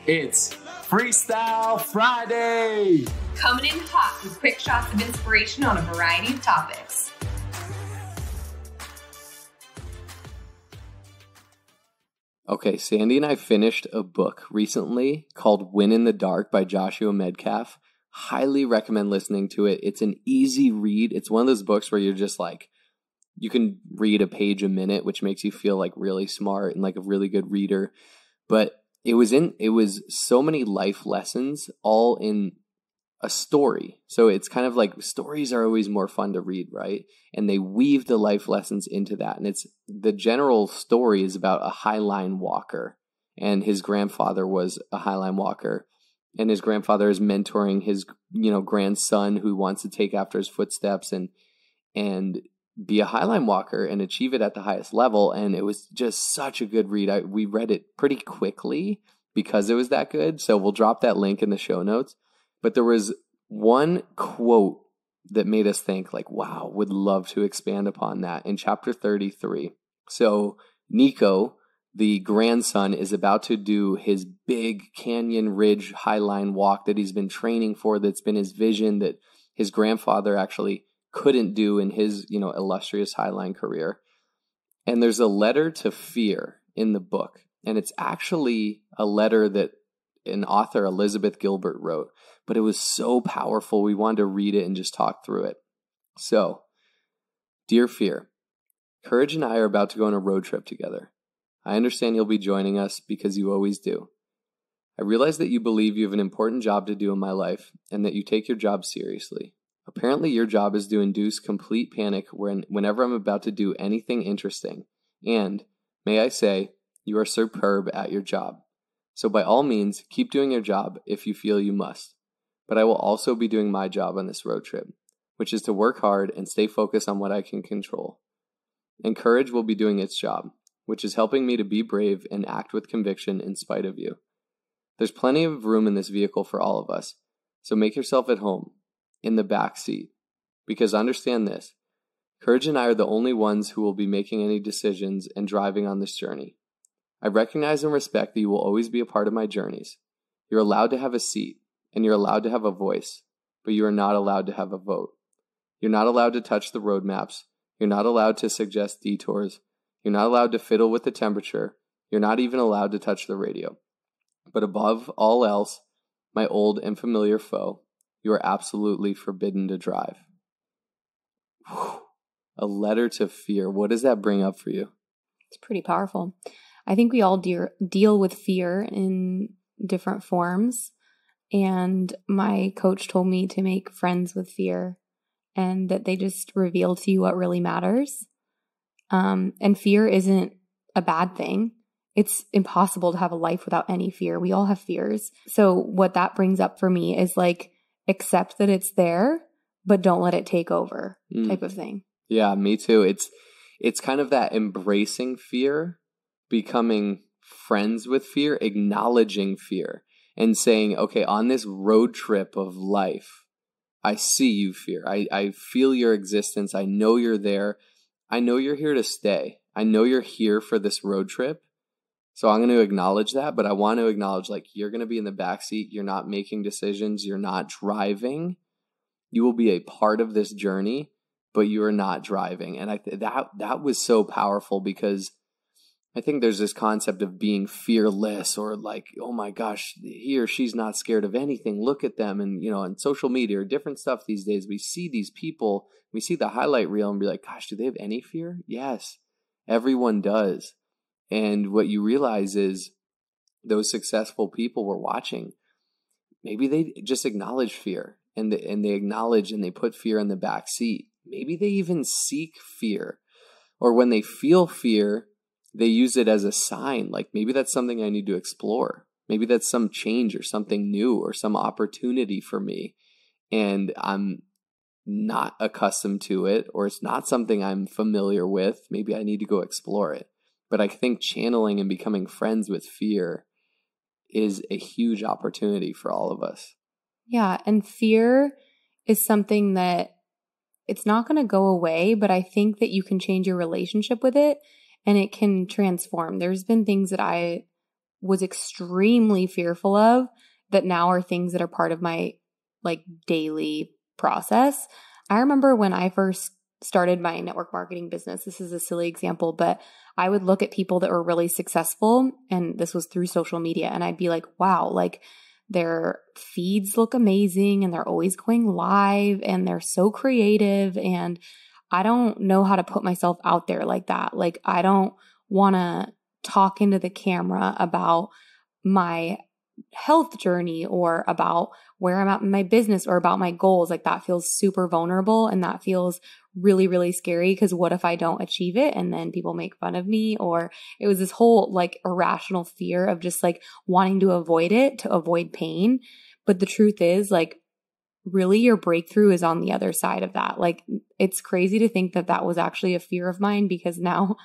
It's Freestyle Friday! Coming in hot with quick shots of inspiration on a variety of topics. Okay, Sandy and I finished a book recently called Win in the Dark by Joshua Medcalf. Highly recommend listening to it. It's an easy read. It's one of those books where you're just like, you can read a page a minute, which makes you feel like really smart and like a really good reader. But it was so many life lessons all in a story. So it's kind of like stories are always more fun to read, right? And they weave the life lessons into that. And it's the general story is about a highline walker, and his grandfather was a highline walker, and his grandfather is mentoring his, grandson who wants to take after his footsteps and be a highline walker and achieve it at the highest level. And it was just such a good read. We read it pretty quickly because it was that good. So we'll drop that link in the show notes. But there was one quote that made us think like, wow, would love to expand upon that in chapter 33. So Nico, the grandson, is about to do his big Canyon Ridge highline walk that he's been training for, that's been his vision that his grandfather actually couldn't do in his, illustrious highline career. And there's a letter to fear in the book. And it's actually a letter that an author, Elizabeth Gilbert, wrote. But it was so powerful, we wanted to read it and just talk through it. So, dear Fear, Courage and I are about to go on a road trip together. I understand you'll be joining us because you always do. I realize that you believe you have an important job to do in my life and that you take your job seriously. Apparently, your job is to induce complete panic whenever I'm about to do anything interesting. And, may I say, you are superb at your job. So by all means, keep doing your job if you feel you must. But I will also be doing my job on this road trip, which is to work hard and stay focused on what I can control. And Courage will be doing its job, which is helping me to be brave and act with conviction in spite of you. There's plenty of room in this vehicle for all of us, so make yourself at home, in the back seat. Because understand this, Courage and I are the only ones who will be making any decisions and driving on this journey. I recognize and respect that you will always be a part of my journeys. You're allowed to have a seat, and you're allowed to have a voice, but you are not allowed to have a vote. You're not allowed to touch the road maps. You're not allowed to suggest detours. You're not allowed to fiddle with the temperature. You're not even allowed to touch the radio. But above all else, my old and familiar foe, you are absolutely forbidden to drive. Whew. A letter to fear. What does that bring up for you? It's pretty powerful. I think we all deal with fear in different forms. And my coach told me to make friends with fear and that they just reveal to you what really matters. And fear isn't a bad thing. It's impossible to have a life without any fear. We all have fears. So what that brings up for me is like, accept that it's there, but don't let it take over type of thing. Yeah, me too. It's kind of that embracing fear, becoming friends with fear, acknowledging fear, and saying, okay, on this road trip of life, I see you, fear. I feel your existence. I know you're there. I know you're here to stay. I know you're here for this road trip. So I'm going to acknowledge that, but I want to acknowledge like you're going to be in the backseat. You're not making decisions. You're not driving. You will be a part of this journey, but you are not driving. And that was so powerful because I think there's this concept of being fearless or like, oh my gosh, he or she's not scared of anything. Look at them. And, on social media or different stuff these days, we see these people, we see the highlight reel and be like, gosh, do they have any fear? Yes, everyone does. And what you realize is those successful people we're watching, maybe they just acknowledge fear and they acknowledge and they put fear in the back seat. Maybe they even seek fear, or when they feel fear, they use it as a sign. Like maybe that's something I need to explore. Maybe that's some change or something new or some opportunity for me. And I'm not accustomed to it, or it's not something I'm familiar with. Maybe I need to go explore it. But I think channeling and becoming friends with fear is a huge opportunity for all of us. Yeah. And fear is something that it's not going to go away, but I think that you can change your relationship with it and it can transform. There's been things that I was extremely fearful of that now are things that are part of my like daily process. I remember when I first started my network marketing business, this is a silly example, but I would look at people that were really successful, and this was through social media, and I'd be like, wow, like their feeds look amazing and they're always going live and they're so creative, and I don't know how to put myself out there like that. Like I don't want to talk into the camera about my health journey or about where I'm at in my business or about my goals. Like that feels super vulnerable and that feels really, really scary because what if I don't achieve it and then people make fun of me? Or it was this whole like irrational fear of just like wanting to avoid it, to avoid pain. But the truth is like really your breakthrough is on the other side of that. Like it's crazy to think that that was actually a fear of mine because now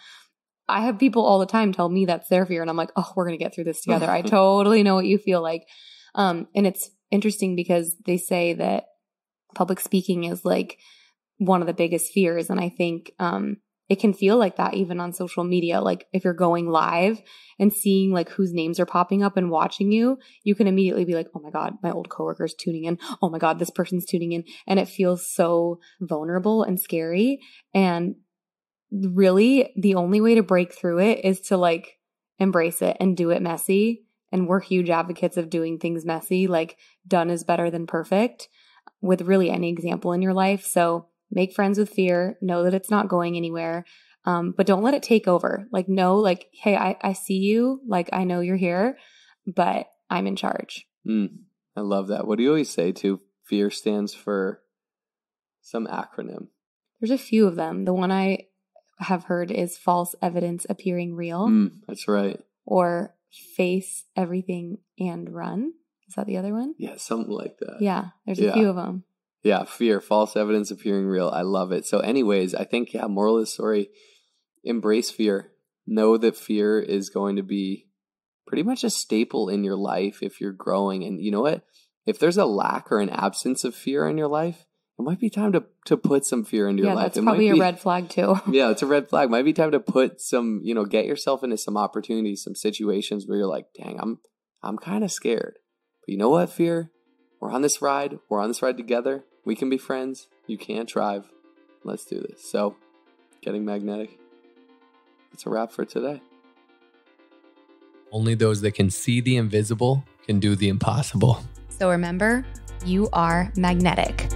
I have people all the time tell me that's their fear and I'm like, oh, we're going to get through this together. I totally know what you feel like. And it's interesting because they say that public speaking is like one of the biggest fears. And I think it can feel like that even on social media. Like if you're going live and seeing like whose names are popping up and watching you, you can immediately be like, oh my God, my old coworker's tuning in. Oh my God, this person's tuning in. And it feels so vulnerable and scary. And really the only way to break through it is to like embrace it and do it messy. And we're huge advocates of doing things messy. Like done is better than perfect with really any example in your life. So make friends with fear, know that it's not going anywhere. But don't let it take over. Like, know like, hey, I see you. Like, I know you're here, but I'm in charge. I love that. What do you always say too? Fear stands for some acronym. There's a few of them. The one I have heard is false evidence appearing real. That's right. Or face everything and run. Is that the other one? Yeah, something like that. Yeah, there's a few of them. Yeah, fear, false evidence appearing real. I love it. So anyways, I think, moral of the story, embrace fear. Know that fear is going to be pretty much a staple in your life if you're growing. And you know what? If there's a lack or an absence of fear in your life, it might be time to put some fear into your life. That's probably a red flag too. Yeah, it's a red flag. Might be time to put some, get yourself into some opportunities, some situations where you're like, dang, I'm kind of scared. But you know what, fear? We're on this ride. We're on this ride together. We can be friends. You can't drive. Let's do this. So, getting magnetic. That's a wrap for today. Only those that can see the invisible can do the impossible. So remember, you are magnetic.